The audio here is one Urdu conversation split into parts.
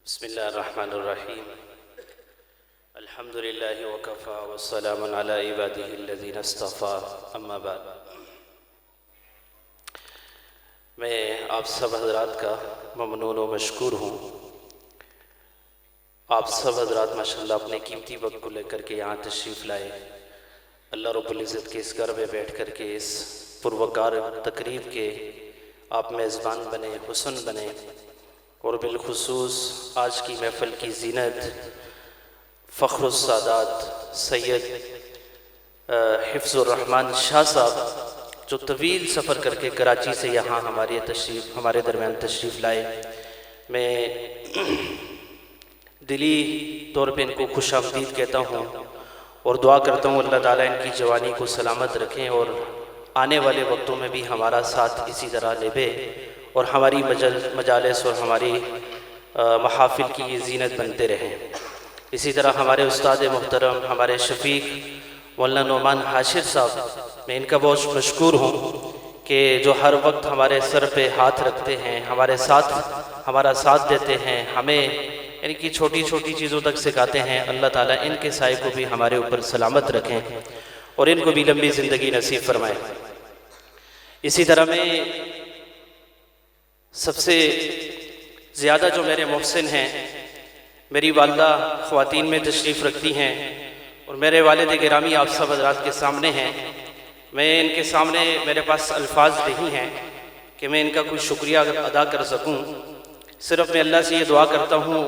بسم اللہ الرحمن الرحیم الحمد للہ وکفا والسلام علی عبادہ الذین اصطفیٰ اما بعد۔ میں آپ سب حضرات کا ممنون و مشکور ہوں۔ آپ سب حضرات ماشاءاللہ اپنے قیمتی وقت کو لے کر کے یہاں تشریف لائے، اللہ رب العزت کے اس گھر میں بیٹھ کر کے اس پروقار تقریب کے آپ میزبان بنے، حسن بنے، اور بالخصوص آج کی محفل کی زینت فخر السادات سید حفظ الرحمن شاہ صاحب جو طویل سفر کر کے کراچی سے یہاں ہمارے درمیان تشریف لائے، میں دلی طور پہ ان کو خوش آمدید کہتا ہوں اور دعا کرتا ہوں اللہ تعالیٰ ان کی جوانی کو سلامت رکھیں اور آنے والے وقتوں میں بھی ہمارا ساتھ اسی طرح نبھے اور ہماری مجالس اور ہماری محافل کی یہ زینت بنتے رہیں۔ اسی طرح ہمارے استاد محترم ہمارے شفیق مولانا نعمان حاشر صاحب، میں ان کا بہت مشکور ہوں کہ جو ہر وقت ہمارے سر پہ ہاتھ رکھتے ہیں، ہمارا ساتھ دیتے ہیں، ہمیں ان کی چھوٹی چھوٹی چیزوں تک سکھاتے ہیں۔ اللہ تعالیٰ ان کے سائے کو بھی ہمارے اوپر سلامت رکھیں اور ان کو بھی لمبی زندگی نصیب فرمائے۔ اسی طرح میں سب سے زیادہ جو میرے محسن ہیں، میری والدہ خواتین میں تشریف رکھتی ہیں اور میرے والد گرامی آپ سب حضرات کے سامنے ہیں۔ میں ان کے سامنے میرے پاس الفاظ نہیں ہیں کہ میں ان کا کوئی شکریہ ادا کر سکوں، صرف میں اللہ سے یہ دعا کرتا ہوں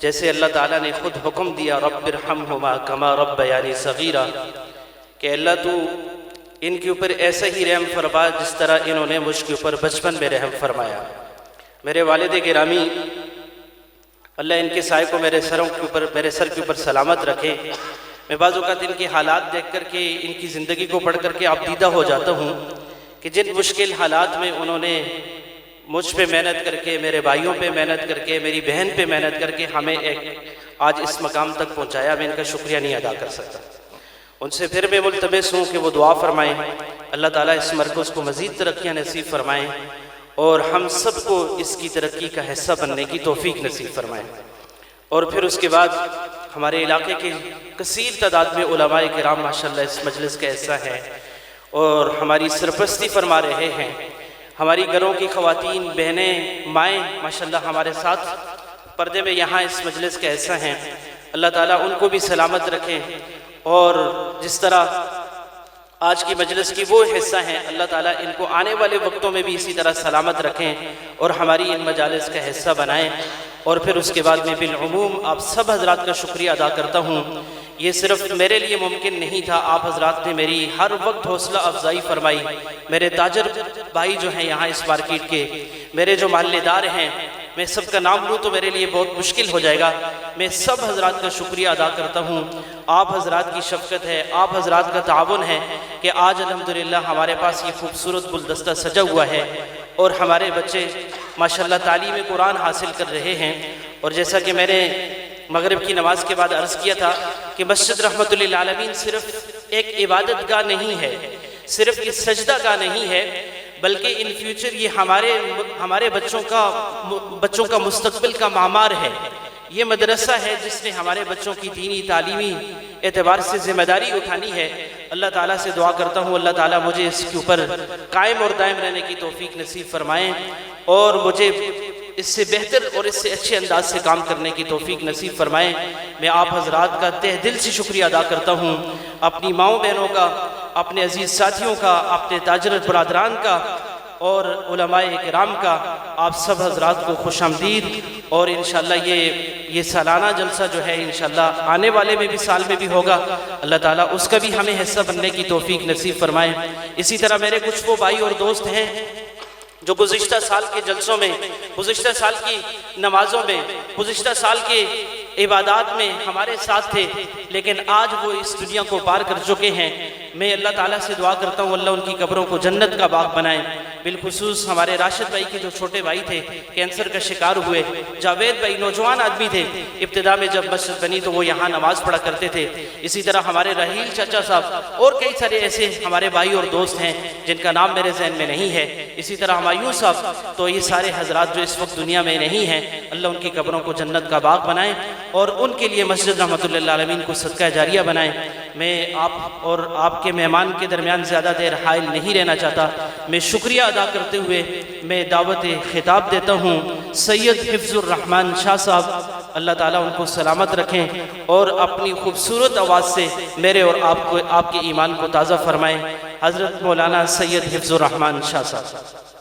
جیسے اللہ تعالیٰ نے خود حکم دیا رب ارحمہما کما ربیانی صغیرا، کہ اللہ تو ان کے اوپر ایسا ہی رحم فرما جس طرح انہوں نے مجھ کے اوپر بچپن میں رحم فرمایا۔ میرے والد گرامی، اللہ ان کے سائے کو میرے سر کے اوپر سلامت رکھے۔ میں بعض اوقات ان کے حالات دیکھ کر کے، ان کی زندگی کو پڑھ کر کے آبدیدہ ہو جاتا ہوں کہ جن مشکل حالات میں انہوں نے مجھ پہ محنت کر کے، میرے بھائیوں پہ محنت کر کے، میری بہن پہ محنت کر کے ہمیں آج اس مقام تک پہنچایا، میں ان کا شکریہ نہیں ادا کر سکتا۔ ان سے پھر میں ملتمس ہوں کہ وہ دعا فرمائیں، اللہ تعالیٰ اس مرکز کو مزید ترقیاں نصیب فرمائیں اور ہم سب کو اس کی ترقی کا حصہ بننے کی توفیق نصیب فرمائیں۔ اور پھر اس کے بعد ہمارے علاقے کے کثیر تعداد میں علماء کرام ماشاءاللہ اس مجلس کا حصہ ہیں اور ہماری سرپرستی فرما رہے ہیں۔ ہماری گھروں کی خواتین، بہنیں، مائیں ماشاءاللہ ہمارے ساتھ پردے میں یہاں اس مجلس کا حصہ ہیں۔ اللہ تعالیٰ ان کو بھی سلامت رکھیں اور جس طرح آج کی مجلس کی وہ حصہ ہیں، اللہ تعالیٰ ان کو آنے والے وقتوں میں بھی اسی طرح سلامت رکھیں اور ہماری ان مجالس کا حصہ بنائیں۔ اور پھر اس کے بعد میں بالعموم آپ سب حضرات کا شکریہ ادا کرتا ہوں۔ یہ صرف میرے لیے ممکن نہیں تھا، آپ حضرات نے میری ہر وقت حوصلہ افزائی فرمائی۔ میرے تاجر بھائی جو ہیں یہاں اس مارکیٹ کے، میرے جو محلے دار ہیں، میں سب کا نام لوں تو میرے لیے بہت مشکل ہو جائے گا۔ میں سب حضرات کا شکریہ ادا کرتا ہوں۔ آپ حضرات کی شفقت ہے، آپ حضرات کا تعاون ہے کہ آج الحمدللہ ہمارے پاس یہ خوبصورت گلدستہ سجا ہوا ہے اور ہمارے بچے ماشاءاللہ تعلیم قرآن حاصل کر رہے ہیں۔ اور جیسا کہ میں نے مغرب کی نماز کے بعد عرض کیا تھا کہ مسجد رحمت للعالمین صرف ایک عبادت گاہ نہیں ہے، صرف ایک سجدہ گاہ نہیں ہے، بلکہ ان فیوچر یہ ہمارے بچوں کا مستقبل کا معمار ہے۔ یہ مدرسہ ہے جس نے ہمارے بچوں کی دینی تعلیمی اعتبار سے ذمہ داری اٹھانی ہے۔ اللہ تعالیٰ سے دعا کرتا ہوں اللہ تعالیٰ مجھے اس کے اوپر قائم اور دائم رہنے کی توفیق نصیب فرمائیں اور مجھے اس سے بہتر اور اس سے اچھے انداز سے کام کرنے کی توفیق نصیب فرمائیں۔ میں آپ حضرات کا تہ دل سے شکریہ ادا کرتا ہوں، اپنی ماؤں بہنوں کا، اپنے عزیز ساتھیوں کا، اپنے تاجر برادران کا اور علماء کرام کا۔ آپ سب حضرات کو خوش آمدید اور انشاءاللہ یہ سالانہ جلسہ جو ہے انشاءاللہ آنے والے میں بھی سال میں بھی ہوگا، اللہ تعالیٰ اس کا بھی ہمیں حصہ بننے کی توفیق نصیب فرمائے۔ اسی طرح میرے کچھ وہ بھائی اور دوست ہیں جو گزشتہ سال کے جلسوں میں، گزشتہ سال کی نمازوں میں، گزشتہ سال کے عبادات میں ہمارے ساتھ تھے، لیکن آج وہ اس دنیا کو پار کر چکے ہیں۔ میں اللہ تعالیٰ سے دعا کرتا ہوں اللہ ان کی قبروں کو جنت کا باغ بنائے، بالخصوص ہمارے راشد بھائی کے جو چھوٹے بھائی تھے کینسر کا شکار ہوئے، جاوید بھائی نوجوان آدمی تھے، ابتدا میں جب مسجد بنی تو وہ یہاں نماز پڑھا کرتے تھے، اسی طرح ہمارے رحیل چچا صاحب اور کئی سارے ایسے ہمارے بھائی اور دوست ہیں جن کا نام میرے ذہن میں نہیں ہے، اسی طرح ہمایوں صاحب، تو یہ سارے حضرات جو اس وقت دنیا میں نہیں ہیں، اللہ ان کی قبروں کو جنت کا باغ بنائیں اور ان کے لیے مسجد رحمت اللہ عالمین کو صدقہ جاریہ بنائیں۔ میں آپ اور آپ کے مہمان کے درمیان زیادہ دیر حائل نہیں رہنا چاہتا، میں شکریہ ادا کرتے ہوئے میں دعوت خطاب دیتا ہوں سید حفظ الرحمن شاہ صاحب، اللہ تعالیٰ ان کو سلامت رکھیں اور اپنی خوبصورت آواز سے میرے اور آپ کے ایمان کو تازہ فرمائیں۔ حضرت مولانا سید حفظ الرحمن شاہ صاحب۔